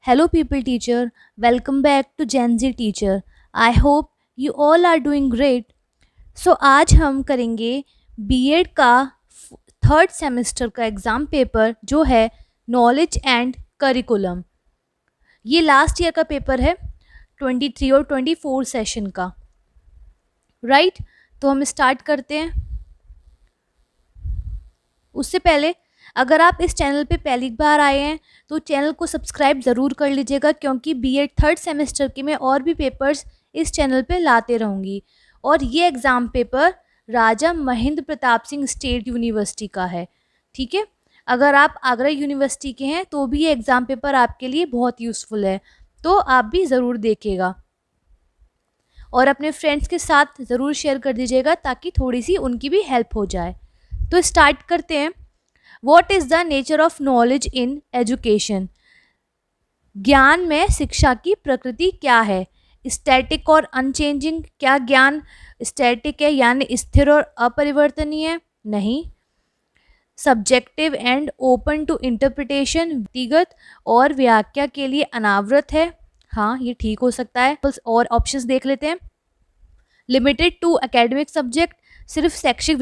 Hello, people teacher. Welcome back to Gen Z teacher. I hope you all are doing great. आज हम करेंगे BEd का third semester का exam paper जो है नॉलेज एंड करिकुलम। ये लास्ट ईयर का पेपर है 23 और 24 सेशन का, राइट। तो हम स्टार्ट करते हैं। उससे पहले अगर आप इस चैनल पे पहली बार आए हैं तो चैनल को सब्सक्राइब ज़रूर कर लीजिएगा, क्योंकि बीएड थर्ड सेमेस्टर के मैं और भी पेपर्स इस चैनल पे लाते रहूँगी। और ये एग्ज़ाम पेपर राजा महेंद्र प्रताप सिंह स्टेट यूनिवर्सिटी का है, ठीक है। अगर आप आगरा यूनिवर्सिटी के हैं तो भी ये एग्ज़ाम पेपर आपके लिए बहुत यूज़फुल है, तो आप भी ज़रूर देखिएगा और अपने फ्रेंड्स के साथ ज़रूर शेयर कर दीजिएगा ताकि थोड़ी सी उनकी भी हेल्प हो जाए। तो स्टार्ट करते हैं। What is the nature of knowledge in education? ज्ञान में शिक्षा की प्रकृति क्या है? स्टैटिक और अनचेंजिंग? क्या ज्ञान स्टैटिक है यानी स्थिर और अपरिवर्तनीय? नहीं। Subjective and open to interpretation? व्यक्तिगत और व्याख्या के लिए अनावृत है? हाँ, ये ठीक हो सकता है। और ऑप्शंस देख लेते हैं। Limited to academic subject? सिर्फ शैक्षिक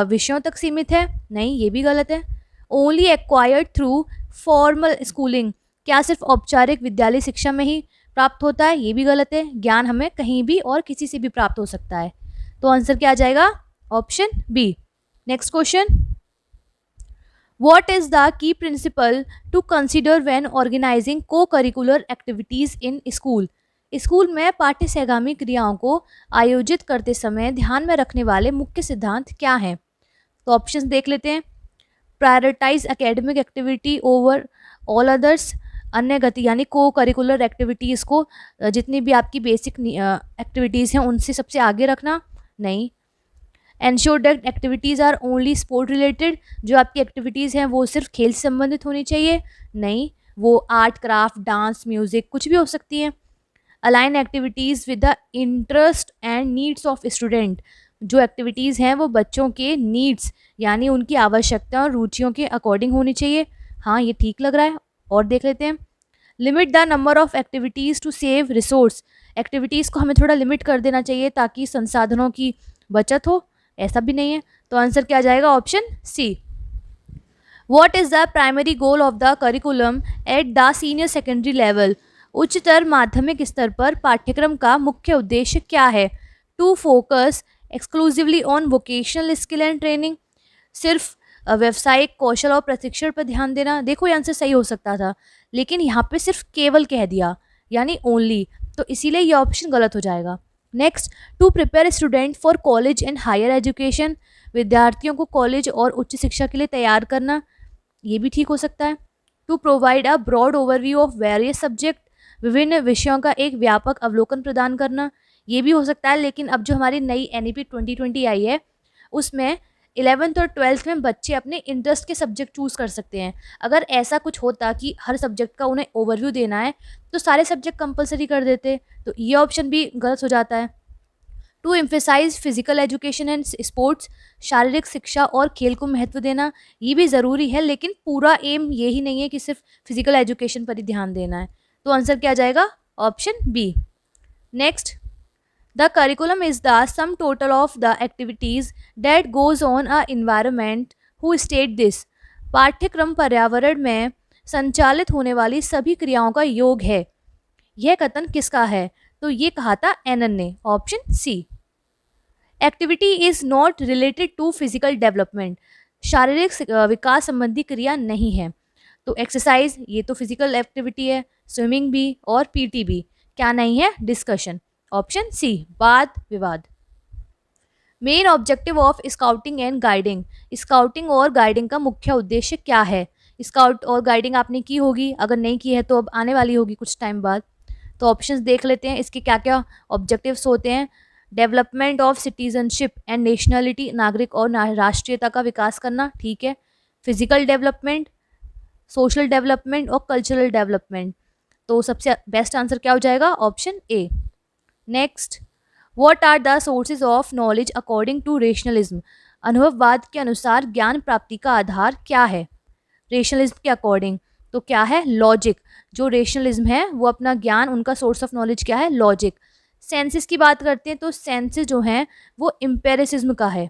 विषयों तक सीमित है? नहीं, ये भी गलत है। Only acquired through formal schooling? क्या सिर्फ औपचारिक विद्यालय शिक्षा में ही प्राप्त होता है? ये भी गलत है। ज्ञान हमें कहीं भी और किसी से भी प्राप्त हो सकता है। तो आंसर क्या आ जाएगा? Option B. Next question, what is the key principle to consider when organising co curricular activities in school? School में पाठ्य सहगामी क्रियाओं को आयोजित करते समय ध्यान में रखने वाले मुख्य सिद्धांत क्या हैं? तो ऑप्शंस देख लेते हैं। Prioritise academic activity over all others? अन्य गति यानी को करिकुलर एक्टिविटीज़ को जितनी भी आपकी बेसिक एक्टिविटीज़ हैं उनसे सबसे आगे रखना? नहीं। Ensure that activities are only sport related? जो आपकी एक्टिविटीज़ हैं वो सिर्फ खेल से संबंधित होनी चाहिए? नहीं, वो आर्ट, क्राफ्ट, डांस, म्यूज़िक कुछ भी हो सकती है। Align activities with the interest and needs of student? जो एक्टिविटीज़ हैं वो बच्चों के नीड्स यानी उनकी आवश्यकता और रुचियों के अकॉर्डिंग होनी चाहिए? हाँ, ये ठीक लग रहा है। और देख लेते हैं। Limit the number of activities to save resource? Activities को हमें थोड़ा लिमिट कर देना चाहिए ताकि संसाधनों की बचत हो? ऐसा भी नहीं है। तो आंसर क्या आ जाएगा? Option C. What is the primary goal of the curriculum at the senior secondary level? उच्चतर माध्यमिक स्तर पर पाठ्यक्रम का मुख्य उद्देश्य क्या है? To focus exclusively on vocational skill and training? सिर्फ व्यवसायिक कौशल और प्रशिक्षण पर ध्यान देना? देखो, ये आंसर सही हो सकता था, लेकिन यहाँ पे सिर्फ केवल कह दिया यानी ओनली, तो इसीलिए ये ऑप्शन गलत हो जाएगा। Next, to prepare student for college and higher education? विद्यार्थियों को कॉलेज और उच्च शिक्षा के लिए तैयार करना? ये भी ठीक हो सकता है। To provide a broad overview of various subject? विभिन्न विषयों का एक व्यापक अवलोकन प्रदान करना? ये भी हो सकता है, लेकिन अब जो हमारी नई एनईपी 2020 आई है उसमें 11th और 12th में बच्चे अपने इंटरेस्ट के सब्जेक्ट चूज़ कर सकते हैं। अगर ऐसा कुछ होता कि हर सब्जेक्ट का उन्हें ओवरव्यू देना है तो सारे सब्जेक्ट कंपलसरी कर देते, तो ये ऑप्शन भी गलत हो जाता है। To emphasise physical education and sports? शारीरिक शिक्षा और खेल को महत्व देना? ये भी ज़रूरी है, लेकिन पूरा एम यही नहीं है कि सिर्फ फिजिकल एजुकेशन पर ही ध्यान देना है। तो आंसर क्या आ जाएगा? Option B. Next, the curriculum is the sum total of the activities that goes on a environment who state this? पाठ्यक्रम पर्यावरण में संचालित होने वाली सभी क्रियाओं का योग है। यह कथन किसका है? तो ये कहा था एनन ने। Option C. Activity is not related to physical development? शारीरिक विकास संबंधी क्रिया नहीं है। तो एक्सरसाइज, ये तो फिजिकल एक्टिविटी है। स्विमिंग भी और पीटी भी। क्या नहीं है? डिस्कशन। ऑप्शन सी, वाद विवाद। Main objective of scouting and guiding? Scouting और गाइडिंग का मुख्य उद्देश्य क्या है? स्काउट और गाइडिंग आपने की होगी, अगर नहीं की है तो अब आने वाली होगी कुछ टाइम बाद। तो ऑप्शंस देख लेते हैं, इसके क्या क्या ऑब्जेक्टिव्स होते हैं। Development of citizenship and nationality? नागरिक और राष्ट्रीयता का विकास करना, ठीक है। फिजिकल डेवलपमेंट, सोशल डेवलपमेंट और कल्चरल डेवलपमेंट? तो सबसे बेस्ट आंसर क्या हो जाएगा? Option A. Next, what are the sources of knowledge according to rationalism? अनुभववाद के अनुसार ज्ञान प्राप्ति का आधार क्या है? रेशनलिज्म के अकॉर्डिंग तो क्या है? लॉजिक। जो रेशनलिज्म है वो अपना ज्ञान, उनका सोर्स ऑफ नॉलेज क्या है, लॉजिक। सेंसेस की बात करते हैं तो सेंसेस जो हैं वो एम्पेरिसिज्म का है,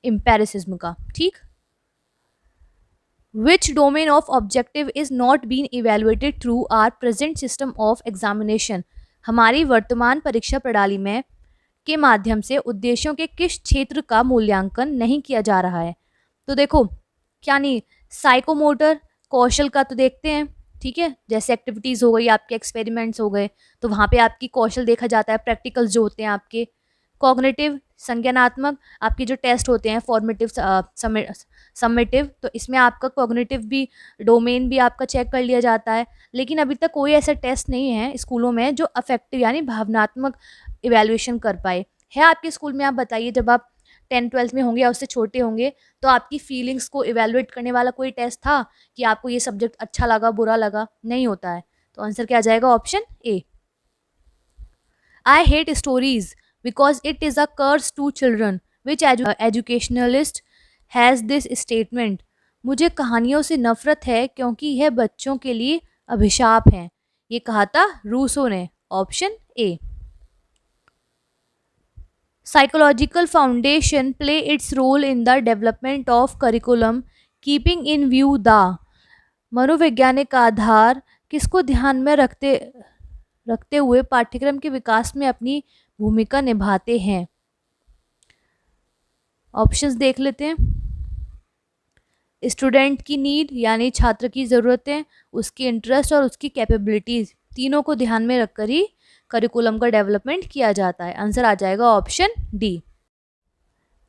एम्पेरिसिज्म का, ठीक। Which domain of objective is not being evaluated through our present system of examination? हमारी वर्तमान परीक्षा प्रणाली में के माध्यम से उद्देश्यों के किस क्षेत्र का मूल्यांकन नहीं किया जा रहा है? तो देखो, क्या नहीं, साइकोमोटर कौशल का तो देखते हैं, ठीक है, जैसे एक्टिविटीज हो गई, आपके एक्सपेरिमेंट्स हो गए, तो वहाँ पे आपकी कौशल देखा जाता है, प्रैक्टिकल्स जो होते हैं आपके। कॉग्निटिव संज्ञानात्मक आपके जो टेस्ट होते हैं, फॉर्मेटिव समेटिव, तो इसमें आपका कॉग्निटिव भी डोमेन भी आपका चेक कर लिया जाता है। लेकिन अभी तक कोई ऐसा टेस्ट नहीं है स्कूलों में जो अफेक्टिव यानी भावनात्मक इवैल्यूएशन कर पाए। है आपके स्कूल में? आप बताइए, जब आप 10th-12th में होंगे या उससे छोटे होंगे तो आपकी फीलिंग्स को इवैल्यूएट करने वाला कोई टेस्ट था कि आपको ये सब्जेक्ट अच्छा लगा, बुरा लगा? नहीं होता है। तो आंसर क्या आ जाएगा? Option A. I hate stories because it is a curse to children. Which educationalist has this statement? मुझे कहानियों से नफरत है क्योंकि यह बच्चों के लिए अभिशाप हैं। ये कहा था रूसो ने। Option A. Psychological foundation play its role in the development of curriculum keeping in view the। मनोवैज्ञानिक आधार किसको ध्यान में रखते हुए पाठ्यक्रम के विकास में अपनी भूमिका निभाते हैं? ऑप्शंस देख लेते हैं। स्टूडेंट की नीड यानी छात्र की ज़रूरतें, उसकी इंटरेस्ट और उसकी कैपेबिलिटीज, तीनों को ध्यान में रखकर ही करिकुलम का डेवलपमेंट किया जाता है। आंसर आ जाएगा option D.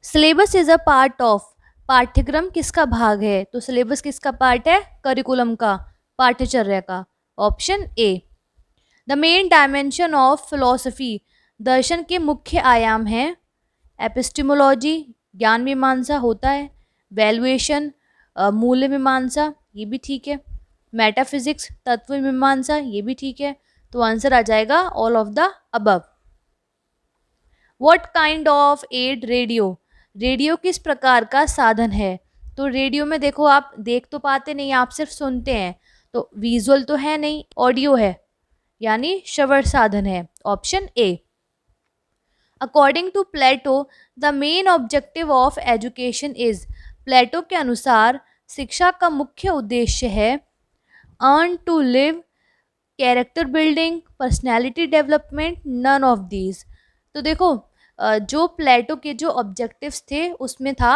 Syllabus is a part of. पाठ्यक्रम किसका भाग है? तो सिलेबस किसका पार्ट है? करिकुलम का, पाठ्यचर्या का। Option A. The main dimension of philosophy. दर्शन के मुख्य आयाम हैं एपिस्टिमोलॉजी, ज्ञान मीमांसा होता है, वैल्यूएशन, मूल्य मीमांसा, ये भी ठीक है, मेटाफिजिक्स, तत्व मीमांसा, ये भी ठीक है। तो आंसर आ जाएगा all of the above. What kind of ad radio? Radio किस प्रकार का साधन है? तो रेडियो में देखो, आप देख तो पाते नहीं, आप सिर्फ सुनते हैं, तो विजुअल तो है नहीं, ऑडियो है, यानी श्रवण साधन है। Option A. According to Plato the main objective of education is. Plato के अनुसार शिक्षा का मुख्य उद्देश्य है earn to live, character building, personality development, none of these. तो देखो, जो प्लेटो के जो ऑब्जेक्टिव्स थे उसमें था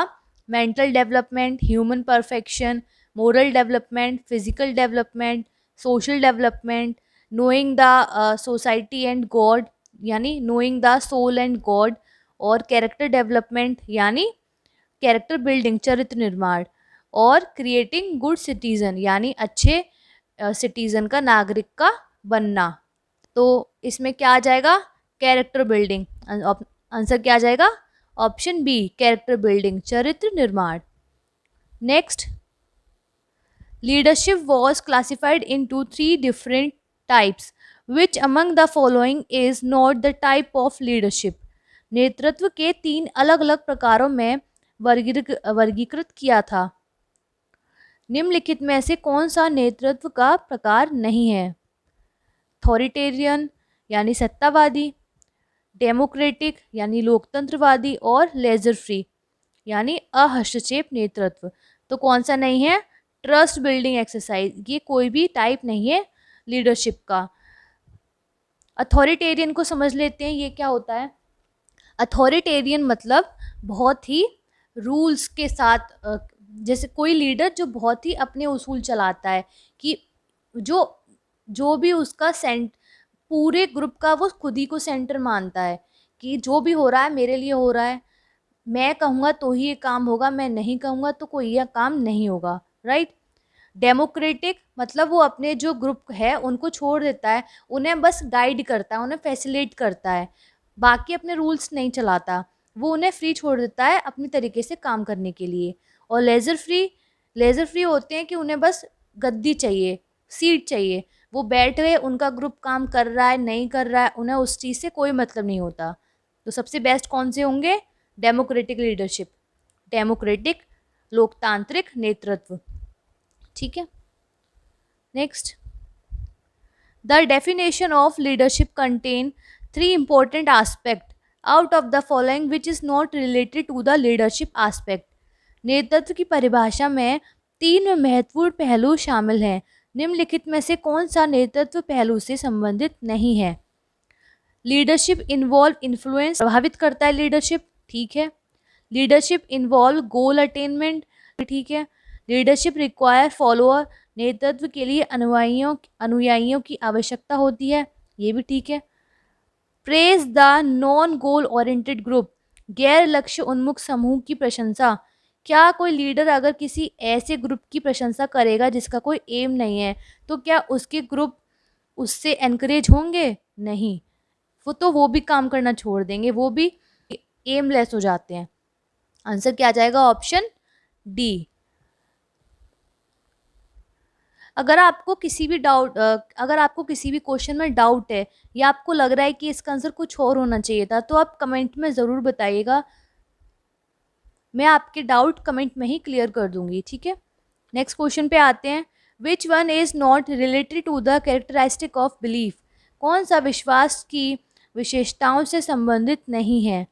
mental development, human perfection, moral development, physical development, social development, knowing the society and God यानी knowing the soul and God, और कैरेक्टर डेवलपमेंट यानी कैरेक्टर बिल्डिंग, चरित्र निर्माण, और क्रिएटिंग गुड सिटीजन यानी अच्छे सिटीजन का, नागरिक का बनना। तो इसमें क्या आ जाएगा? Character building. आंसर क्या आ जाएगा? ऑप्शन बी, कैरेक्टर बिल्डिंग, चरित्र निर्माण। Next, leadership was classified into 3 different types. Which among the following is not the type of leadership? नेतृत्व के 3 अलग अलग प्रकारों में वर्गीकृत किया था। निम्नलिखित में से कौन सा नेतृत्व का प्रकार नहीं है? अथॉरिटेरियन यानी सत्तावादी, डेमोक्रेटिक यानी लोकतंत्रवादी, और लेजर फ्री यानी अहस्तक्षेप नेतृत्व। तो कौन सा नहीं है? ट्रस्ट बिल्डिंग एक्सरसाइज, ये कोई भी टाइप नहीं है लीडरशिप का। अथॉरिटेरियन को समझ लेते हैं, ये क्या होता है? अथॉरिटेरियन मतलब बहुत ही रूल्स के साथ, जैसे कोई लीडर जो बहुत ही अपने उसूल चलाता है कि जो जो भी उसका पूरे ग्रुप का वो खुद ही को सेंटर मानता है कि जो भी हो रहा है मेरे लिए हो रहा है, मैं कहूँगा तो ही ये काम होगा, मैं नहीं कहूँगा तो कोई यह काम नहीं होगा, राइट। डेमोक्रेटिक मतलब वो अपने जो ग्रुप है उनको छोड़ देता है, उन्हें बस गाइड करता है, उन्हें फैसिलिटेट करता है, बाकी अपने रूल्स नहीं चलाता, वो उन्हें फ्री छोड़ देता है अपनी तरीके से काम करने के लिए। और लेज़र फ्री होते हैं कि उन्हें बस गद्दी चाहिए, सीट चाहिए, वो बैठ गए, उनका ग्रुप काम कर रहा है नहीं कर रहा है, उन्हें उस चीज़ से कोई मतलब नहीं होता। तो सबसे बेस्ट कौन से होंगे? डेमोक्रेटिक लीडरशिप, डेमोक्रेटिक लोकतांत्रिक नेतृत्व, ठीक है। Next, The definition of leadership contain three important aspects out of the following which is not related to the leadership aspect. नेतृत्व की परिभाषा में तीन महत्वपूर्ण पहलू शामिल हैं। निम्नलिखित में से कौन सा नेतृत्व पहलू से संबंधित नहीं है? लीडरशिप इन्वॉल्व इन्फ्लुएंस, प्रभावित करता है लीडरशिप, ठीक है। लीडरशिप इन्वॉल्व गोल अटेनमेंट, ठीक है। लीडरशिप रिक्वायर फॉलोअर, नेतृत्व के लिए अनुयायियों की आवश्यकता होती है, ये भी ठीक है। Praise the non goal oriented group, गैर लक्ष्य उन्मुख समूह की प्रशंसा। क्या कोई लीडर अगर किसी ऐसे ग्रुप की प्रशंसा करेगा जिसका कोई एम नहीं है, तो क्या उसके ग्रुप उससे एनकरेज होंगे? नहीं, वो भी काम करना छोड़ देंगे, वो भी एमलेस हो जाते हैं। आंसर क्या आ जाएगा? Option D. अगर आपको किसी भी क्वेश्चन में डाउट है या आपको लग रहा है कि इसका आंसर कुछ और होना चाहिए था, तो आप कमेंट में ज़रूर बताइएगा, मैं आपके डाउट कमेंट में ही क्लियर कर दूंगी, ठीक है। नेक्स्ट क्वेश्चन पे आते हैं। Which one is not related to the characteristic of belief, कौन सा विश्वास की विशेषताओं से संबंधित नहीं है?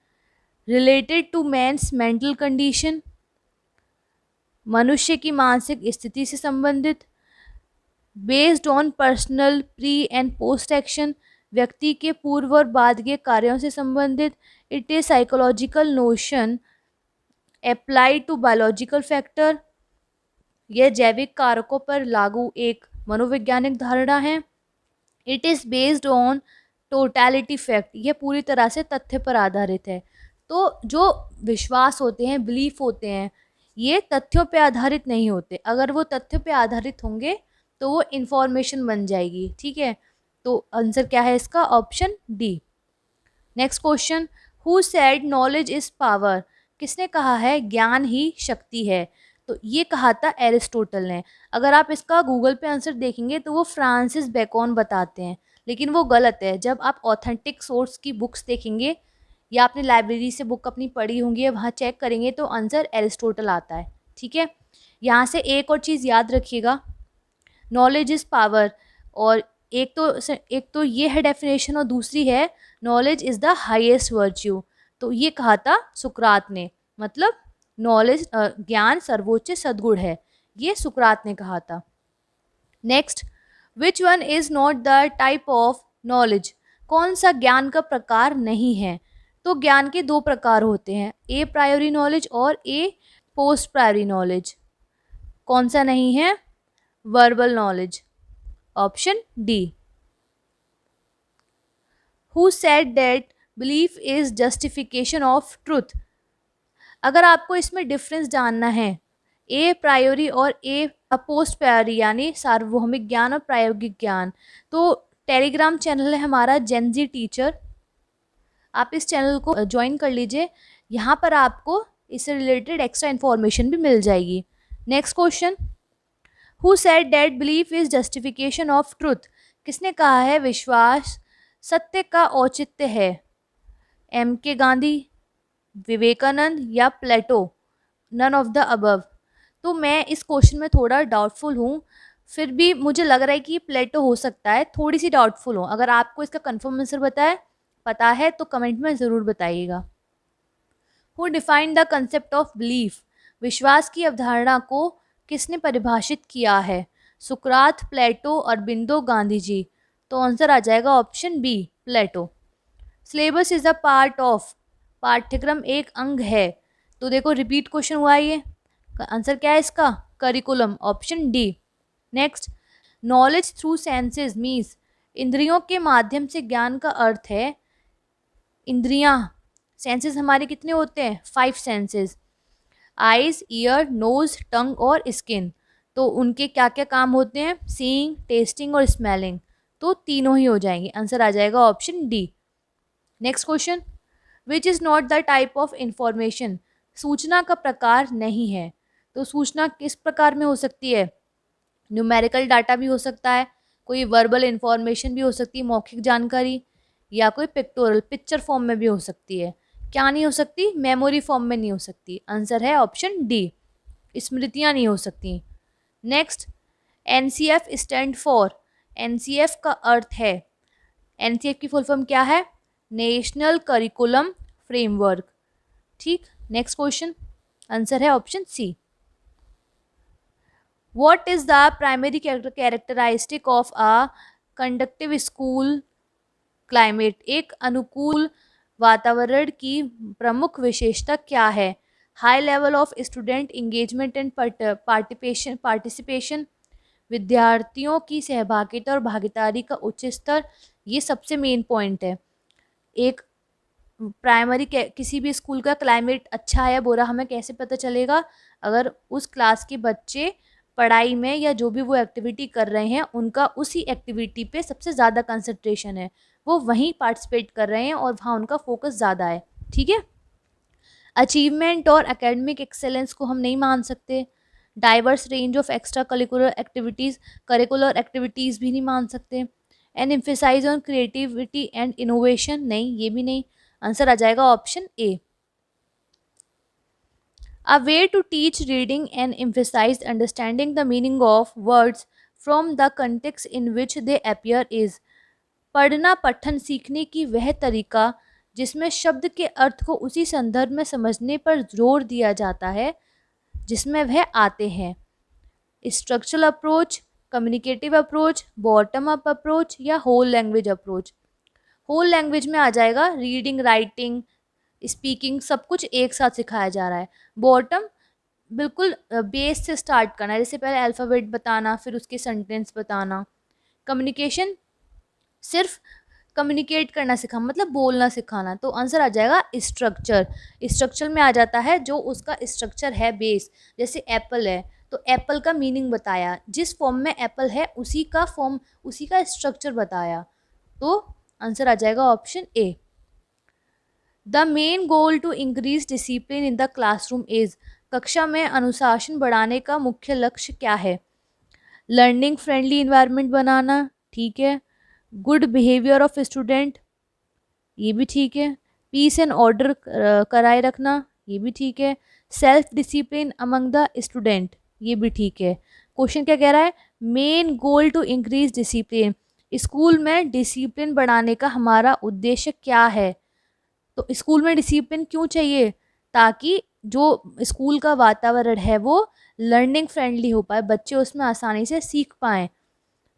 Related to man's mental condition, मनुष्य की मानसिक स्थिति से संबंधित, based on personal pre and post action, व्यक्ति के पूर्व और बाद के कार्यों से संबंधित, it is psychological notion applied to biological factor, यह जैविक कारकों पर लागू एक मनोवैज्ञानिक धारणा है, it is based on totality fact, यह पूरी तरह से तथ्य पर आधारित है। तो जो विश्वास होते हैं, बिलीफ होते हैं, ये तथ्यों पे आधारित नहीं होते। अगर वो तथ्यों पे आधारित होंगे तो वो इन्फॉर्मेशन बन जाएगी, ठीक है। तो आंसर क्या है इसका? Option D. Next question, who said knowledge is power, किसने कहा है ज्ञान ही शक्ति है? तो ये कहा था एरिस्टोटल ने। अगर आप इसका गूगल पे आंसर देखेंगे तो वो फ्रांसिस बेकन बताते हैं, लेकिन वो गलत है। जब आप ऑथेंटिक सोर्स की बुक्स देखेंगे या आपने लाइब्रेरी से बुक अपनी पढ़ी होंगी, वहाँ चेक करेंगे तो आंसर एरिस्टोटल आता है, ठीक है। यहाँ से एक और चीज़ याद रखिएगा, नॉलेज इज़ पावर, और एक तो ये है डेफिनेशन और दूसरी है knowledge is the highest virtue. तो ये कहा था सुकरात ने, मतलब नॉलेज ज्ञान सर्वोच्च सद्गुण है, ये सुकरात ने कहा था। Next, which one is not the type of knowledge, कौन सा ज्ञान का प्रकार नहीं है? तो ज्ञान के दो प्रकार होते हैं, ए प्रायोरी नॉलेज और ए पोस्ट प्रायोरी नॉलेज। कौन सा नहीं है? Verbal knowledge, option D. Who said that belief is justification of truth, अगर आपको इसमें डिफरेंस जानना है, ए प्रायोरी और ए पोस्ट प्रायोरी यानी सार्वभौमिक ज्ञान और प्रायोगिक ज्ञान, तो टेलीग्राम चैनल है हमारा जेनजी टीचर, आप इस चैनल को ज्वाइन कर लीजिए, यहाँ पर आपको इससे रिलेटेड एक्स्ट्रा इन्फॉर्मेशन भी मिल जाएगी। Next question, who said that belief is justification of truth, किसने कहा है विश्वास सत्य का औचित्य है? एम के गांधी, विवेकानंद या Plato? None of the above. तो मैं इस क्वेश्चन में थोड़ा डाउटफुल हूँ, फिर भी मुझे लग रहा है कि प्लेटो हो सकता है, थोड़ी सी डाउटफुल हूँ। अगर आपको इसका कंफर्म आंसर पता है तो कमेंट में ज़रूर बताइएगा। Who define the concept of belief, विश्वास की अवधारणा को किसने परिभाषित किया है? सुकरात, प्लेटो, अरबिंदो, गांधी जी। तो आंसर आ जाएगा option B, Plato. Syllabus is a part of, पाठ्यक्रम एक अंग है। तो देखो रिपीट क्वेश्चन हुआ ये, आंसर क्या है इसका? Curriculum, option D. Next, knowledge through senses means, इंद्रियों के माध्यम से ज्ञान का अर्थ है, इंद्रियां सेंसेस हमारे कितने होते हैं? 5 सेंसेस, आइज, ईयर, नोज, टंग और स्किन। तो उनके क्या क्या काम होते हैं? सीइंग, टेस्टिंग और स्मेलिंग। तो तीनों ही हो जाएंगे, आंसर आ जाएगा option D. Next question, which is not the type of information, सूचना का प्रकार नहीं है। तो सूचना किस प्रकार में हो सकती है? न्यूमेरिकल डाटा भी हो सकता है, कोई वर्बल इंफॉर्मेशन भी हो सकती है, मौखिक जानकारी, या कोई पिक्टोरल पिक्चर फॉर्म में भी हो सकती है। क्या नहीं हो सकती? मेमोरी फॉर्म में नहीं हो सकती। आंसर है ऑप्शन डी, स्मृतियाँ नहीं हो सकती। Next, NCF stand for, NCF का अर्थ है, एनसीएफ की फुल फॉर्म क्या है? National curriculum framework. ठीक, नेक्स्ट क्वेश्चन, आंसर है option C. What is the primary characteristic of a conductive school climate? एक अनुकूल वातावरण की प्रमुख विशेषता क्या है? High level of student engagement and participation, विद्यार्थियों की सहभागिता और भागीदारी का उच्च स्तर, ये सबसे मेन पॉइंट है। एक प्राइमरी किसी भी स्कूल का क्लाइमेट अच्छा है या बुरा हमें कैसे पता चलेगा? अगर उस क्लास के बच्चे पढ़ाई में या जो भी वो एक्टिविटी कर रहे हैं उनका उसी एक्टिविटी पे सबसे ज़्यादा कंसंट्रेशन है, वो वहीं पार्टिसिपेट कर रहे हैं और वहाँ उनका फोकस ज़्यादा है। ठीक है, अचीवमेंट और एकेडमिक एक्सेलेंस को हम नहीं मान सकते। Diverse range of extra curricular activities भी नहीं मान सकते। And emphasise on creativity and innovation, नहीं, ये भी नहीं। आंसर आ जाएगा option A. A way to teach reading and emphasize understanding the meaning of words from the context in which they appear is, पढ़ना पठन सीखने की वह तरीका जिसमें शब्द के अर्थ को उसी संदर्भ में समझने पर जोर दिया जाता है जिसमें वह आते हैं। Structural approach, communicative approach, bottom up approach या whole language approach. Whole language में आ जाएगा रीडिंग, राइटिंग, स्पीकिंग, सब कुछ एक साथ सिखाया जा रहा है। बॉटम बिल्कुल बेस से स्टार्ट करना है, जैसे पहले अल्फ़ाबेट बताना, फिर उसके सेंटेंस बताना। कम्युनिकेशन सिर्फ कम्युनिकेट करना सिखा, मतलब बोलना सिखाना। तो आंसर आ जाएगा स्ट्रक्चर। स्ट्रक्चर में आ जाता है जो उसका स्ट्रक्चर है बेस, जैसे एप्पल है तो एप्पल का मीनिंग बताया, जिस फॉर्म में एप्पल है उसी का फॉर्म, उसी का स्ट्रक्चर बताया। तो आंसर आ जाएगा option A. The main goal to increase discipline in the classroom is, कक्षा में अनुशासन बढ़ाने का मुख्य लक्ष्य क्या है? लर्निंग फ्रेंडली इन्वायरमेंट बनाना, ठीक है। गुड बिहेवियर ऑफ स्टूडेंट, ये भी ठीक है। पीस एंड ऑर्डर कराए रखना, ये भी ठीक है। Self discipline among the student, ये भी ठीक है। क्वेश्चन क्या कह रहा है? Main goal to increase discipline, school में डिसिप्लिन बढ़ाने का हमारा उद्देश्य क्या है? तो स्कूल में डिसिप्लिन क्यों चाहिए? ताकि जो स्कूल का वातावरण है वो लर्निंग फ्रेंडली हो पाए, बच्चे उसमें आसानी से सीख पाएँ।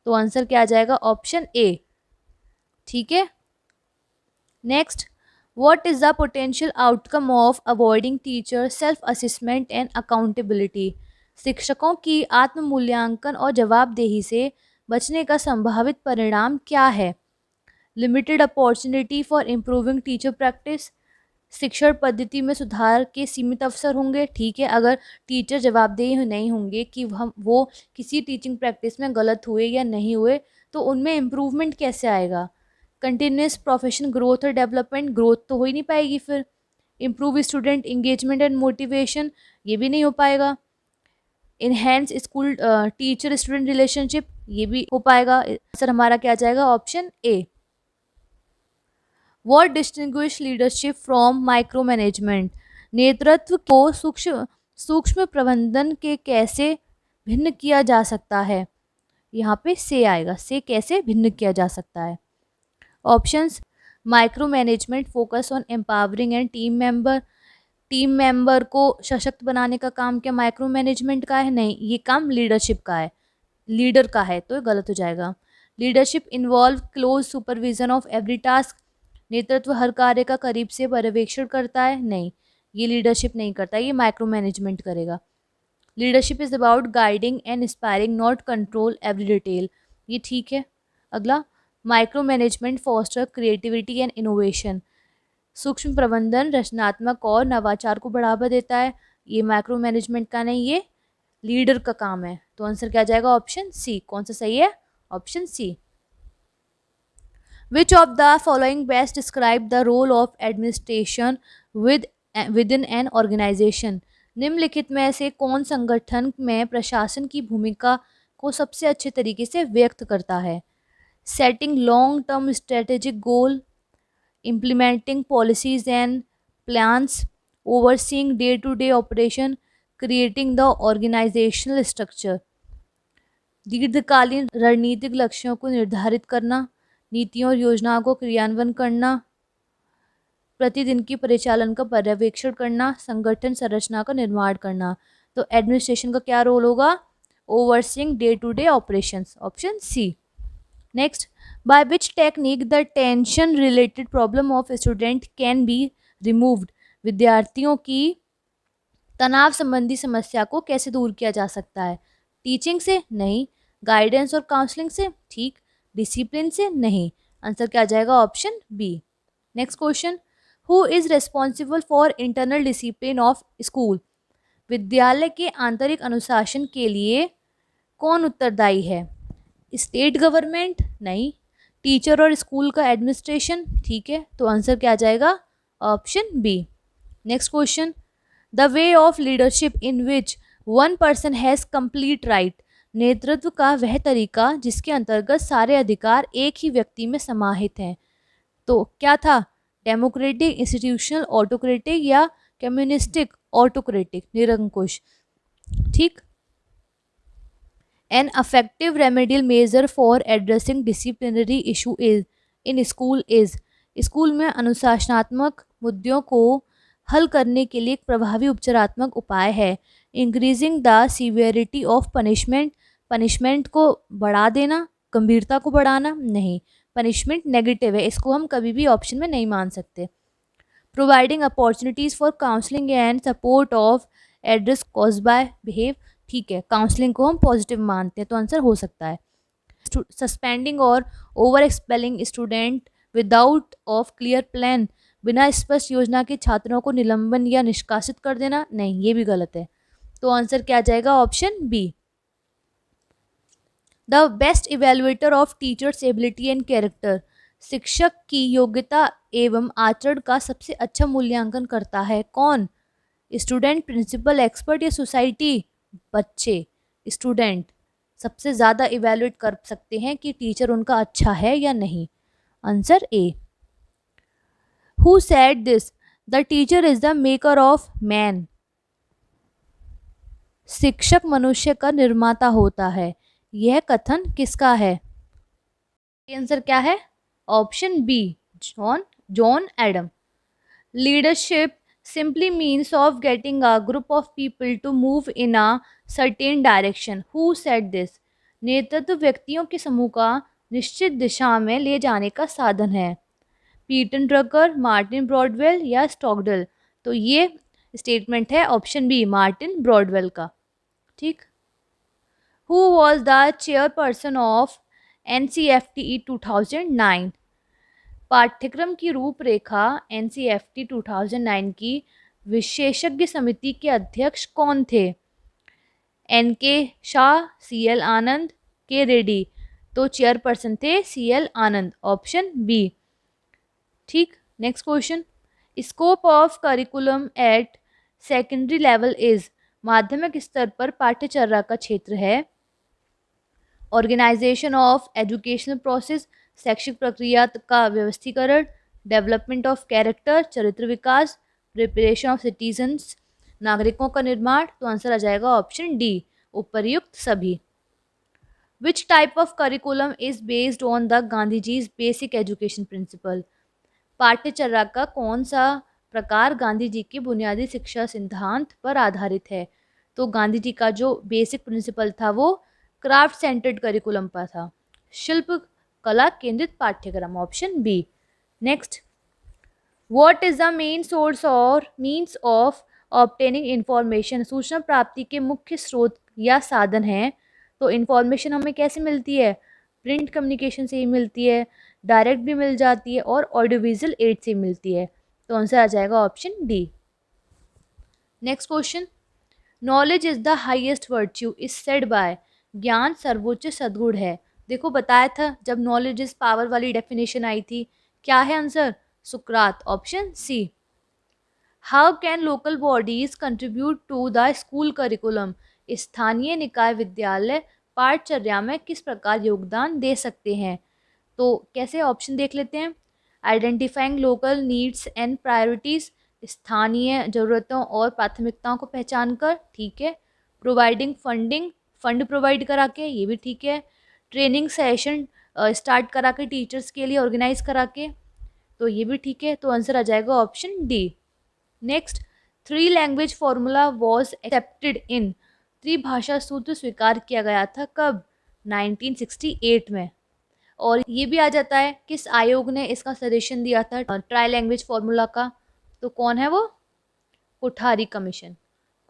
तो आंसर क्या आ जाएगा? ऑप्शन ए। ठीक है, next, what is the potential outcome of avoiding teacher self assessment and accountability? शिक्षकों की आत्म मूल्यांकन और जवाबदेही से बचने का संभावित परिणाम क्या है? Limited opportunity for improving teacher practice, शिक्षण पद्धति में सुधार के सीमित अवसर होंगे। ठीक है, अगर टीचर जवाबदेही नहीं होंगे कि हम वो किसी टीचिंग प्रैक्टिस में गलत हुए या नहीं हुए, तो उनमें इम्प्रूवमेंट कैसे आएगा? कंटिन्यूस प्रोफेशन ग्रोथ और डेवलपमेंट, ग्रोथ तो हो ही नहीं पाएगी। फिर improve student engagement and motivation, ये भी नहीं हो पाएगा। Enhance school teacher student relationship, ये भी हो पाएगा। आंसर हमारा क्या आ जाएगा? Option A. What distinguish leadership from micro management? नेतृत्व को सूक्ष्म प्रबंधन के कैसे भिन्न किया जा सकता है? यहाँ पे से आएगा, से कैसे भिन्न किया जा सकता है? Options, micro management focus on empowering and team member को सशक्त बनाने का काम क्या माइक्रो मैनेजमेंट का है? नहीं, ये काम लीडरशिप का है, लीडर का है, तो गलत हो जाएगा। Leadership involve close supervision of every task, नेतृत्व हर कार्य का करीब से पर्यवेक्षण करता है? नहीं, ये लीडरशिप नहीं करता, ये माइक्रो मैनेजमेंट करेगा। Leadership is about guiding and inspiring, not control every detail, ये ठीक है। अगला, micro management foster creativity and innovation, सूक्ष्म प्रबंधन रचनात्मक और नवाचार को बढ़ावा देता है, ये माइक्रो मैनेजमेंट का नहीं, ये लीडर का काम है। तो आंसर क्या आ जाएगा? Option C. कौन सा सही है? Option C. Which of the following best describe the role of administration within an organization? निम्नलिखित में से कौन संगठन में प्रशासन की भूमिका को सबसे अच्छे तरीके से व्यक्त करता है? Setting long term strategic goal, implementing policies and plans, overseeing day to day operation, creating the organizational structure। दीर्घकालीन रणनीतिक लक्ष्यों को निर्धारित करना, नीतियों और योजनाओं को क्रियान्वयन करना, प्रतिदिन की परिचालन का पर्यवेक्षण करना, संगठन संरचना का निर्माण करना। तो एडमिनिस्ट्रेशन का क्या रोल होगा? Overseeing day to day operations, option C. Next, by which technique the tension related problem of student can be removed. विद्यार्थियों की तनाव संबंधी समस्या को कैसे दूर किया जा सकता है? टीचिंग से? नहीं। गाइडेंस और काउंसलिंग से? ठीक। डिसिप्लिन से? नहीं। आंसर क्या आ जाएगा? Option B. Next question, who is responsible for internal discipline of school. विद्यालय के आंतरिक अनुशासन के लिए कौन उत्तरदायी है? State government? नहीं। टीचर और स्कूल का एडमिनिस्ट्रेशन? ठीक है, तो आंसर क्या आ जाएगा? Option B. Next question, the way of leadership in which one person has complete right. नेतृत्व का वह तरीका जिसके अंतर्गत सारे अधिकार एक ही व्यक्ति में समाहित हैं। तो क्या था? डेमोक्रेटिक, इंस्टीट्यूशनल, ऑटोक्रेटिक या कम्युनिस्टिक ऑटोक्रेटिक, निरंकुश। ठीक। An effective remedial measure for addressing disciplinary issue is in school is. School में अनुशासनात्मक मुद्दों को हल करने के लिए एक प्रभावी उपचारात्मक उपाय है increasing the severity of punishment. Punishment को बढ़ा देना, गंभीरता को बढ़ाना? नहीं। पनिशमेंट नेगेटिव है, इसको हम कभी भी ऑप्शन में नहीं मान सकते। Providing opportunities for counselling and support of address cause by behave. ठीक है, काउंसलिंग को हम पॉजिटिव मानते हैं, तो आंसर हो सकता है। सस्पेंडिंग और over expelling student without of clear plan. बिना स्पष्ट योजना के छात्रों को निलंबन या निष्कासित कर देना? नहीं, ये भी गलत है। तो आंसर क्या आ जाएगा? Option B. The best evaluator of teacher's ability and character. शिक्षक की योग्यता एवं आचरण का सबसे अच्छा मूल्यांकन करता है कौन? स्टूडेंट, प्रिंसिपल, एक्सपर्ट या सोसाइटी? बच्चे। स्टूडेंट सबसे ज़्यादा इवेल्युएट कर सकते हैं कि टीचर उनका अच्छा है या नहीं। Answer A. Who said this? The teacher is the maker of man. शिक्षक मनुष्य का निर्माता होता है, यह कथन किसका है? आंसर क्या है? Option B, John Adam. Leadership simply means of getting a group of people to move in a certain direction. Who said this? नेतृत्व व्यक्तियों के समूह का निश्चित दिशा में ले जाने का साधन है। पीटन ड्रकर, मार्टिन ब्रॉडवेल या स्टॉकडेल? तो ये स्टेटमेंट है ऑप्शन बी, मार्टिन ब्रॉडवेल का। ठीक। Who was the chairperson of NCFTE 2009? पाठ्यक्रम की रूपरेखा NCFT 2009 की विशेषज्ञ समिति के अध्यक्ष कौन थे? NK शाह, CL आनंद, के रेड्डी? तो चेयरपर्सन थे CL आनंद, ऑप्शन बी। ठीक। Next question, scope of curriculum at secondary level is. माध्यमिक स्तर पर पाठ्यचर्या का क्षेत्र है ऑर्गेनाइजेशन ऑफ एजुकेशनल प्रोसेस, शैक्षिक प्रक्रिया का व्यवस्थीकरण, डेवलपमेंट ऑफ कैरेक्टर, चरित्र विकास, प्रिपरेशन ऑफ सिटीजन्स, नागरिकों का निर्माण? तो आंसर आ जाएगा ऑप्शन डी, उपर्युक्त सभी। Which type of curriculum is based on the Gandhiji's basic education principle. पाठ्यचर्या का कौन सा प्रकार गांधी जी के बुनियादी शिक्षा सिद्धांत पर आधारित है? तो गांधी जी का जो बेसिक प्रिंसिपल था वो क्राफ्ट सेंटर्ड करिकुलम पर था, शिल्प कला केंद्रित पाठ्यक्रम, option B. Next, what is the main source और मीन्स ऑफ ऑब्टेनिंग इंफॉर्मेशन। सूचना प्राप्ति के मुख्य स्रोत या साधन हैं। तो इंफॉर्मेशन हमें कैसे मिलती है? प्रिंट कम्युनिकेशन से ही मिलती है, डायरेक्ट भी मिल जाती है और ऑडियो विजुअल एड से मिलती है। तो आंसर आ जाएगा option D. Next question, knowledge is the highest virtue is said by. ज्ञान सर्वोच्च सद्गुण है। देखो बताया था जब नॉलेज इज पावर वाली डेफिनेशन आई थी। क्या है आंसर? सुकरात, option C. How can local bodies contribute to the school curriculum. स्थानीय निकाय विद्यालय पाठचर्या में किस प्रकार योगदान दे सकते हैं? तो कैसे? ऑप्शन देख लेते हैं। Identifying local needs and priorities, स्थानीय ज़रूरतों और प्राथमिकताओं को पहचान कर, ठीक है। प्रोवाइडिंग फंडिंग फंड प्रोवाइड करा के, ये भी ठीक है। ट्रेनिंग सेशन स्टार्ट करा के टीचर्स के लिए ऑर्गेनाइज करा के, तो ये भी ठीक है। तो आंसर आ जाएगा option D. Next, three language formula was accepted in, त्रिभाषा सूत्र स्वीकार किया गया था कब? 1968 में। और ये भी आ जाता है किस आयोग ने इसका सजेशन दिया था ट्राई लैंग्वेज फॉर्मूला का? तो कौन है वो? कोठारी कमीशन।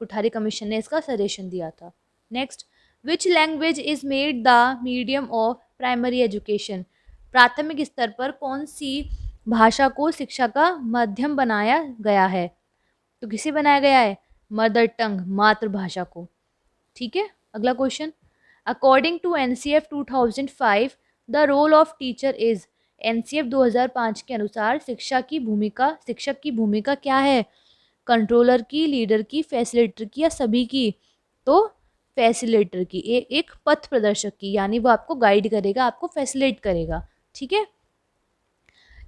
कोठारी कमीशन ने इसका सजेशन दिया था। Next, which language is made the medium of primary education, प्राथमिक स्तर पर कौन सी भाषा को शिक्षा का माध्यम बनाया गया है? तो किसे बनाया गया है? मदर टंग, मातृभाषा को। ठीक है, अगला question, according to NCF 2005 the role of teacher is, NCF 2005 के अनुसार शिक्षक की भूमिका क्या है? कंट्रोलर की, लीडर की, फैसिलिटेटर की या सभी की? तो फैसिलिटेटर की, एक पथ प्रदर्शक की, यानी वो आपको गाइड करेगा, आपको फैसिलिटेट करेगा। ठीक है।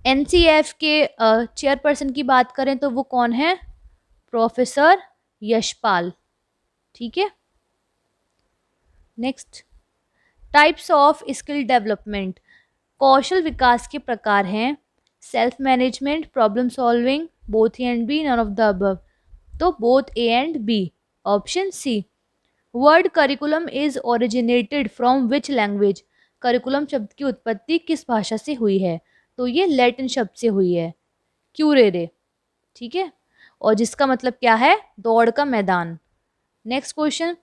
एनसीएफ के चेयरपर्सन की बात करें तो वो कौन है? प्रोफेसर यशपाल। ठीक है। Next, types of skill development, कौशल विकास के प्रकार हैं self management, problem solving, both A and B, none of the above. तो both A and B, option C. Word curriculum is originated from which language, curriculum शब्द की उत्पत्ति किस भाषा से हुई है? तो ये लैटिन शब्द से हुई है, क्यूरेरे। ठीक है, और जिसका मतलब क्या है? दौड़ का मैदान। Next question,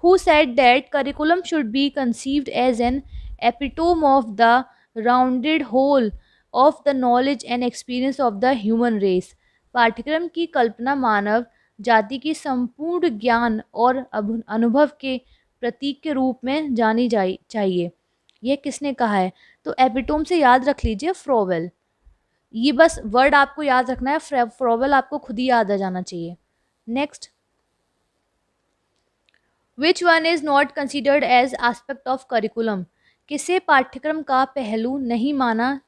who said that curriculum should be conceived as an epitome of the rounded whole of the knowledge and experience of the human race, पाठ्यक्रम की कल्पना मानव जाति की संपूर्ण ज्ञान और अनुभव के प्रतीक के रूप में जानी जाई चाहिए। यह किसने कहा है? तो एपिटोम से याद रख लीजिए फ्रोवेल। ये बस वर्ड आपको याद रखना है, फ्रोवेल आपको खुद ही याद आ जाना चाहिए। Next, which one is not considered as aspect of curriculum, किसे पाठ्यक्रम का पहलू नहीं माना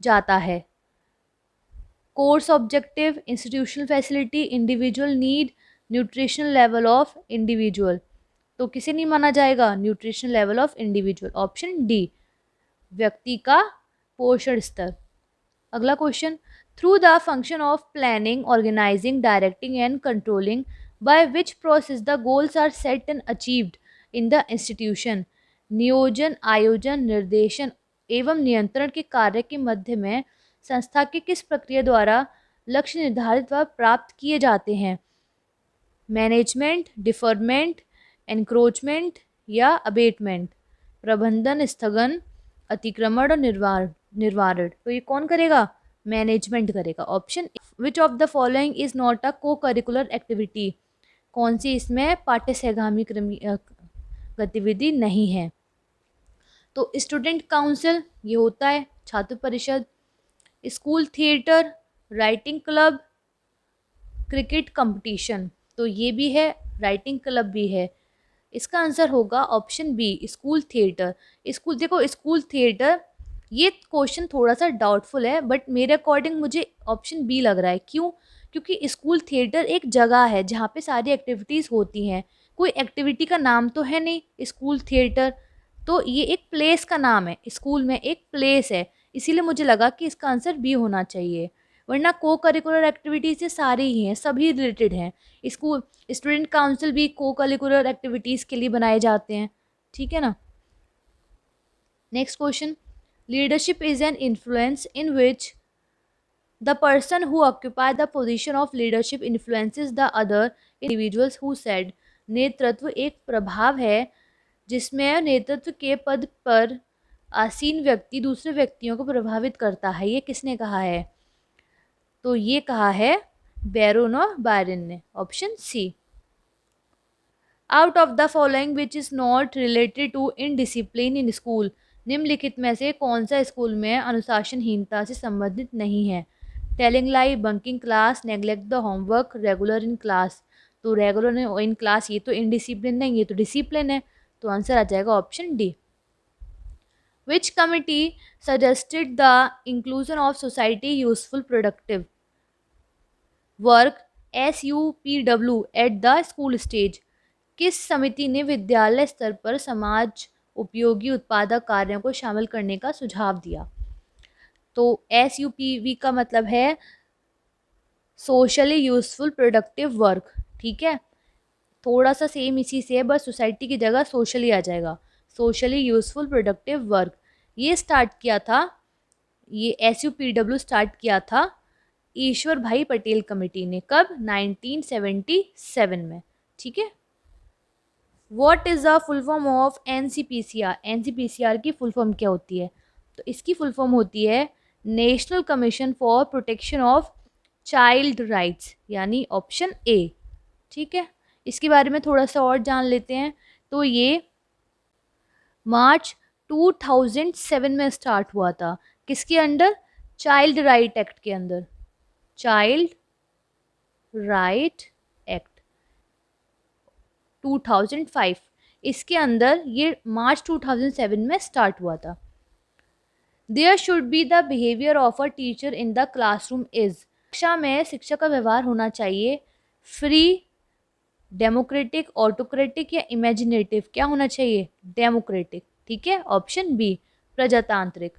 जाता है? Course objective, institutional facility, individual need, nutritional level of individual. तो किसे नहीं माना जाएगा? Nutritional level of individual, option D, व्यक्ति का पोषण स्तर। अगला question, through the function of planning, organising, directing and controlling, by which process the goals are set and achieved in the institution, नियोजन, आयोजन, निर्देशन एवं नियंत्रण के कार्य के मध्य में संस्था के किस प्रक्रिया द्वारा लक्ष्य निर्धारित व प्राप्त किए जाते हैं? मैनेजमेंट, डिफरमेंट, एनक्रोचमेंट या अबेटमेंट, प्रबंधन, स्थगन, अतिक्रमण और निर्वारण। तो ये कौन करेगा? मैनेजमेंट करेगा, option. Which of the following is not a को करिकुलर एक्टिविटी, कौन सी इसमें पाठ्य सहगामी गतिविधि नहीं है? तो स्टूडेंट काउंसिल, ये होता है छात्र परिषद, school theatre, writing club, cricket competition. तो ये भी है, राइटिंग क्लब भी है। इसका आंसर होगा option B, school theatre. School theatre, ये क्वेश्चन थोड़ा सा डाउटफुल है, बट मेरे अकॉर्डिंग मुझे ऑप्शन बी लग रहा है। क्यों? क्योंकि स्कूल थिएटर एक जगह है जहाँ पे सारी एक्टिविटीज़ होती हैं, कोई एक्टिविटी का नाम तो है नहीं स्कूल थिएटर, तो ये एक प्लेस का नाम है, स्कूल में एक प्लेस है, इसीलिए मुझे लगा कि इसका आंसर बी होना चाहिए। वरना को करिकुलर एक्टिविटीज़ ये सारी ही हैं, सभी रिलेटेड हैं। स्कूल स्टूडेंट काउंसिल भी को करिकुलर एक्टिविटीज़ के लिए बनाए जाते हैं। ठीक है ना। Next question, leadership is an influence in which the person who occupy the position of leadership influences the other individuals who said, नेतृत्व एक प्रभाव है जिसमें नेतृत्व के पद पर आसीन व्यक्ति दूसरे व्यक्तियों को प्रभावित करता है। ये किसने कहा है? तो ये कहा है बैरोन ऑफ बायरन ने, option C. Out of the following which is not related to indiscipline in school, निम्नलिखित में से कौन सा स्कूल में अनुशासनहीनता से संबंधित नहीं है? Telling lie, bunking class, neglect the homework, regular in class. तो रेगुलर इन क्लास ये तो इनडिसिप्लिन नहीं, ये तो डिसिप्लिन है, तो आंसर आ जाएगा option D. Which committee suggested the inclusion of society useful productive work SUPW at the school stage, किस समिति ने विद्यालय स्तर पर समाज उपयोगी उत्पादक कार्यों को शामिल करने का सुझाव दिया? तो SUPV का मतलब है सोशली यूजफुल प्रोडक्टिव वर्क। ठीक है, थोड़ा सा सेम इसी से है, बस सोसाइटी की जगह सोशली आ जाएगा। सोशली यूजफुल प्रोडक्टिव वर्क ये स्टार्ट किया था, ये SUPW स्टार्ट किया था ईश्वर भाई पटेल कमेटी ने। कब? 1977 में। ठीक है। What is the full form of NCPCR? NCPCR की फुल फॉर्म क्या होती है? तो इसकी फुल फॉर्म होती है national commission for protection of child rights, यानी ऑप्शन ए। ठीक है, इसके बारे में थोड़ा सा और जान लेते हैं। तो ये मार्च 2007 में स्टार्ट हुआ था। किसके अंडर? चाइल्ड राइट एक्ट के अंदर। चाइल्ड राइट एक्ट 2005, इसके अंदर ये मार्च 2007 में स्टार्ट हुआ था। There should be the behaviour of a teacher in the classroom is, कक्षा में शिक्षक का व्यवहार होना चाहिए फ्री, डेमोक्रेटिक, ऑटोक्रेटिक या इमेजिनेटिव। क्या होना चाहिए? डेमोक्रेटिक। ठीक है, ऑप्शन बी प्रजातांत्रिक।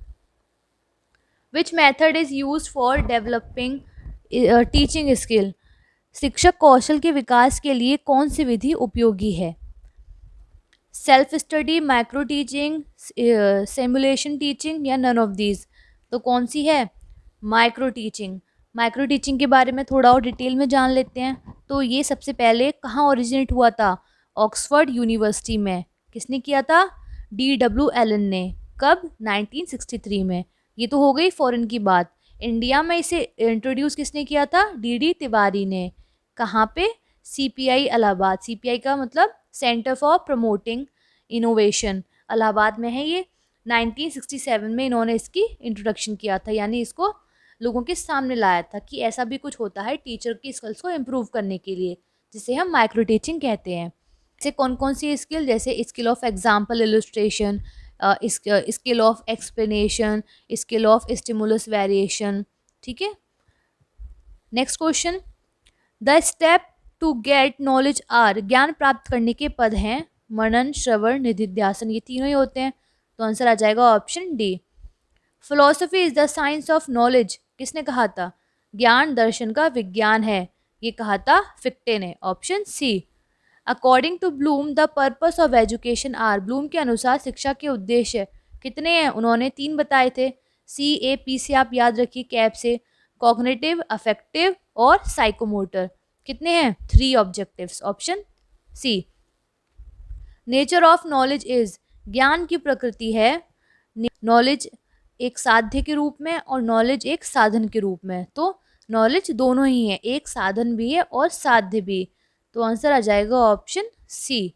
Which method is use for developing teaching skill, शिक्षक कौशल के विकास के लिए कौन सी विधि उपयोगी है? Self study, micro teaching, simulation teaching या नन ऑफ दीज। तो कौन सी है? Micro teaching. माइक्रो टीचिंग के बारे में थोड़ा और डिटेल में जान लेते हैं। तो ये सबसे पहले कहाँ ओरिजिनेट हुआ था? ऑक्सफोर्ड यूनिवर्सिटी में। किसने किया था? DW एलन ने। कब? 1963 में। ये तो हो गई फॉरेन की बात। इंडिया में इसे इंट्रोड्यूस किसने किया था? DD तिवारी ने। कहाँ पे? CPI इलाहाबाद। CPI का मतलब centre for promoting innovation, Allahabad में है ये। 1967 में इन्होंने इसकी इंट्रोडक्शन किया था, यानी इसको लोगों के सामने लाया था कि ऐसा भी कुछ होता है टीचर की स्किल्स को इम्प्रूव करने के लिए, जिसे हम माइक्रो टीचिंग कहते हैं। जैसे कौन कौन सी स्किल? जैसे skill of example illustration, skill of explanation, skill of stimulus variation. ठीक है। Next question, the step to get knowledge are, ज्ञान प्राप्त करने के पद हैं मनन, श्रवण, निधिध्यासन। ये तीनों ही होते हैं। तो आंसर आ जाएगा option D. Philosophy is the science of knowledge, किसने कहा था? ज्ञान दर्शन का विज्ञान है, ये कहा था फिक्टे ने। Option C. According to Bloom the purpose of education are, Bloom के अनुसार शिक्षा के उद्देश्य कितने हैं? उन्होंने 3 बताए थे। CAP से आप याद रखिए, कैप से। कॉग्निटिव, अफेक्टिव और साइकोमोटर। कितने हैं? 3 objectives. Option C. Nature of knowledge is, ज्ञान की प्रकृति है नॉलेज एक साध्य के रूप में और नॉलेज एक साधन के रूप में। तो नॉलेज दोनों ही है, एक साधन भी है और साध्य भी। तो आंसर आ जाएगा option C.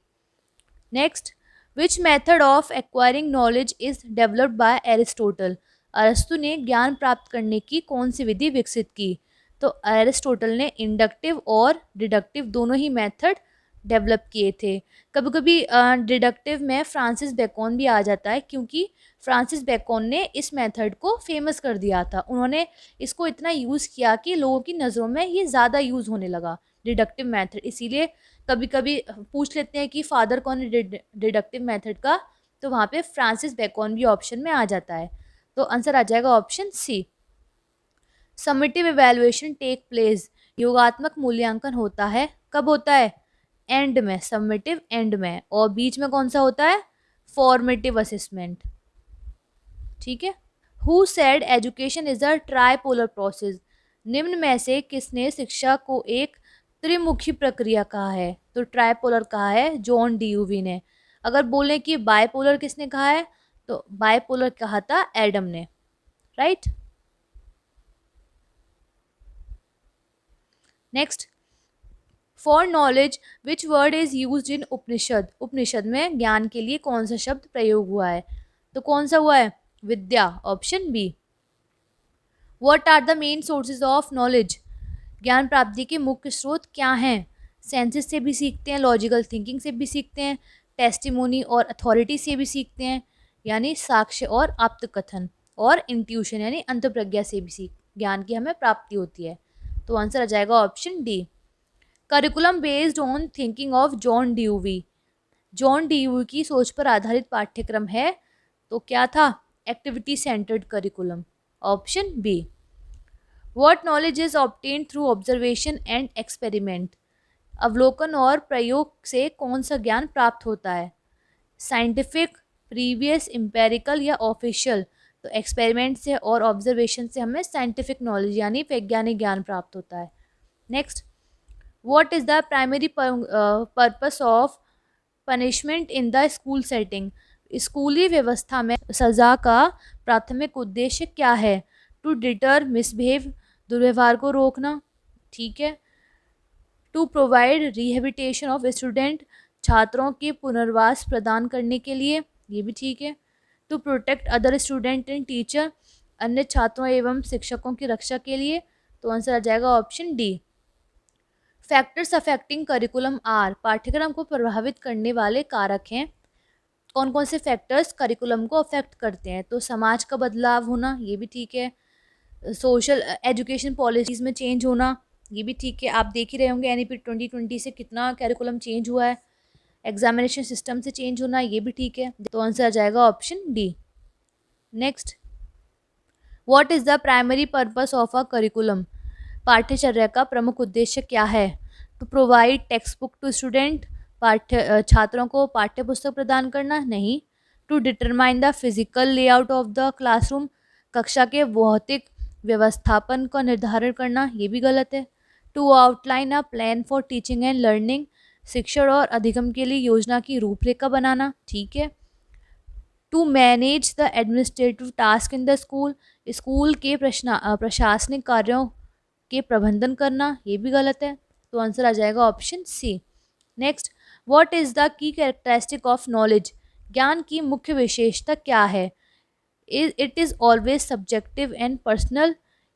Next, which method of acquiring knowledge is developed by Aristotle, अरस्तु ने ज्ञान प्राप्त करने की कौन सी विधि विकसित की? तो एरिस्टोटल ने इंडक्टिव और डिडक्टिव दोनों ही मेथड डेवलप किए थे। कभी कभी डिडक्टिव में फ्रांसिस बेकन भी आ जाता है, क्योंकि फ्रांसिस बेकन ने इस मेथड को फेमस कर दिया था। उन्होंने इसको इतना यूज़ किया कि लोगों की नज़रों में ये ज़्यादा यूज़ होने लगा, डिडक्टिव मेथड। इसीलिए कभी कभी पूछ लेते हैं कि फादर कौन है डिडक्टिव मेथड का, तो वहाँ पे फ्रांसिस बेकन भी ऑप्शन में आ जाता है। तो आंसर आ जाएगा option C. Summative evaluation take place, योगात्मक मूल्यांकन होता है, कब होता है? एंड में, समेटिव एंड में। और बीच में कौन सा होता है? Formative assessment. ठीक है। Who said education is a tripolar process, निम्न में से किसने शिक्षा को एक त्रिमुखी प्रक्रिया कहा है? तो ट्राइपोलर कहा है जॉन DUV ने। अगर बोले कि बायपोलर किसने कहा है, तो बायपोलर कहा था एडम ने। Right. Next, for knowledge which word is use in Upanishad, Upanishad में ज्ञान के लिए कौन सा शब्द प्रयोग हुआ है? तो कौन सा हुआ है? विद्या। Option B. What are the main sources of knowledge, ज्ञान प्राप्ति के मुख्य स्रोत क्या हैं? सेंसेस से भी सीखते हैं, लॉजिकल थिंकिंग से भी सीखते हैं, टेस्टिमोनी और अथॉरिटी से भी सीखते हैं, यानी साक्ष्य और आप्तकथन, और इंट्यूशन यानी अंतप्रज्ञा से भी ज्ञान की हमें प्राप्ति होती है। तो आंसर आ जाएगा option D. Curriculum based on thinking of John Dewey. John Dewey की सोच पर आधारित पाठ्यक्रम है, तो क्या था? Activity centred curriculum, option B. What knowledge is obtained through observation and experiment. अवलोकन और प्रयोग से कौन सा ज्ञान प्राप्त होता है? साइंटिफिक, प्रीवियस, एम्पेरिकल या ऑफिशियल। तो एक्सपेरिमेंट से और ऑब्जर्वेशन से हमें साइंटिफिक नॉलेज यानी वैज्ञानिक ज्ञान प्राप्त होता है। Next, what is the primary purpose of punishment in the school setting. स्कूली व्यवस्था में सजा का प्राथमिक उद्देश्य क्या है? टू डिटर मिसबिहेव, दुर्व्यवहार को रोकना, ठीक है। To provide rehabilitation of student, छात्रों के पुनर्वास प्रदान करने के लिए, ये भी ठीक है। To protect other student and teacher, अन्य छात्रों एवं शिक्षकों की रक्षा के लिए। तो आंसर आ जाएगा option D. Factors affecting curriculum are, पाठ्यक्रम को प्रभावित करने वाले कारक हैं। कौन कौन से फैक्टर्स करिकुलम को अफेक्ट करते हैं? तो समाज का बदलाव होना, ये भी ठीक है। सोशल एजुकेशन पॉलिसीज़ में चेंज होना, ये भी ठीक है। आप देख ही रहे होंगे एनईपी 2020 से कितना करिकुलम चेंज हुआ है। एग्जामिनेशन सिस्टम से चेंज होना, ये भी ठीक है। तो आंसर आ जाएगा option D. Next, what is the primary purpose of a curriculum. पाठ्यचर्या का प्रमुख उद्देश्य क्या है? To provide text book to student, छात्रों को पाठ्य पुस्तक प्रदान करना, नहीं। To determine the physical layout of the classroom, कक्षा के भौतिक व्यवस्थापन का निर्धारण करना, ये भी गलत है। To outline a plan for teaching and learning, शिक्षण और अधिगम के लिए योजना की रूपरेखा बनाना, ठीक है। To manage the administrative task in the school, school के प्रशासनिक कार्यों के प्रबंधन करना, ये भी गलत है। तो आंसर आ जाएगा option C. Next, what is the key characteristic of knowledge, ज्ञान की मुख्य विशेषता क्या है? It is always subjective and personal,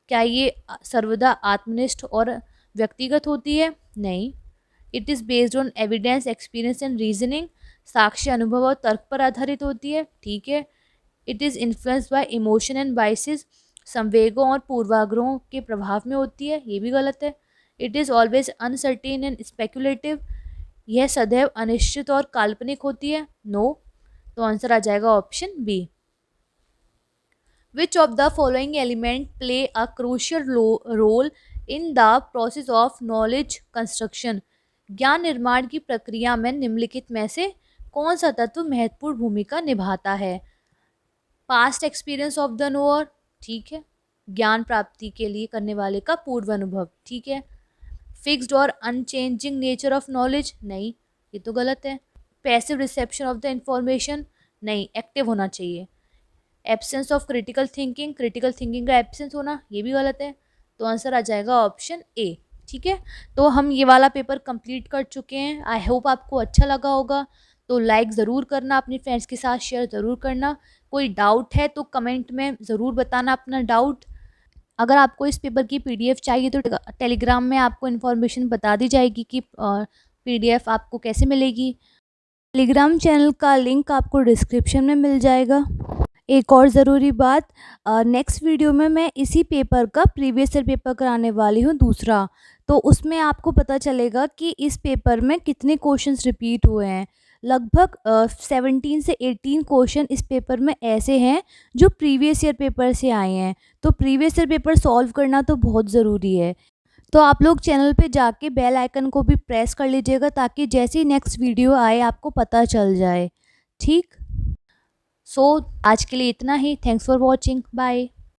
क्या ये सर्वदा आत्मनिष्ठ और व्यक्तिगत होती है? नहीं। It is based on evidence, experience and reasoning, साक्ष्य, अनुभव और तर्क पर आधारित होती है, ठीक है। It is influenced by emotion and biases, संवेगों और पूर्वाग्रहों के प्रभाव में होती है, ये भी गलत है। It is always uncertain and speculative, यह सदैव अनिश्चित और काल्पनिक होती है, नो। तो आंसर आ जाएगा option B. Which of the following element play a crucial role in the process of knowledge construction. ज्ञान निर्माण की प्रक्रिया में निम्नलिखित में से कौन सा तत्व महत्वपूर्ण भूमिका निभाता है? Past experience of the knower, ठीक है। ज्ञान प्राप्ति के लिए करने वाले का पूर्व अनुभव, ठीक है। फिक्स्ड और अनचेंजिंग नेचर ऑफ नॉलेज, नहीं, ये तो गलत है। Passive reception of the information, नहीं, एक्टिव होना चाहिए। Absence of critical thinking, critical thinking का एब्सेंस होना, ये भी गलत है। तो आंसर आ जाएगा ऑप्शन ए, ठीक है। तो हम ये वाला पेपर कंप्लीट कर चुके हैं। आई होप आपको अच्छा लगा होगा। तो लाइक ज़रूर करना, अपने फ्रेंड्स के साथ शेयर ज़रूर करना। कोई डाउट है तो कमेंट में ज़रूर बताना अपना डाउट। अगर आपको इस पेपर की पीडीएफ चाहिए तो टेलीग्राम में आपको इन्फॉर्मेशन बता दी जाएगी कि पीडीएफ आपको कैसे मिलेगी। टेलीग्राम चैनल का लिंक आपको डिस्क्रिप्शन में मिल जाएगा। एक और ज़रूरी बात, नेक्स्ट वीडियो में मैं इसी पेपर का प्रीवियस ईयर पेपर कराने वाली हूँ, दूसरा। तो उसमें आपको पता चलेगा कि इस पेपर में कितने क्वेश्चंस रिपीट हुए हैं। लगभग 17 से 18 क्वेश्चन इस पेपर में ऐसे हैं जो प्रीवियस ईयर पेपर से आए हैं। तो प्रीवियस ईयर पेपर सॉल्व करना तो बहुत ज़रूरी है। तो आप लोग चैनल पे जाके बेल आइकन को भी प्रेस कर लीजिएगा ताकि जैसे ही नेक्स्ट वीडियो आए आपको पता चल जाए, ठीक। सो आज के लिए इतना ही। Thanks for watching, bye.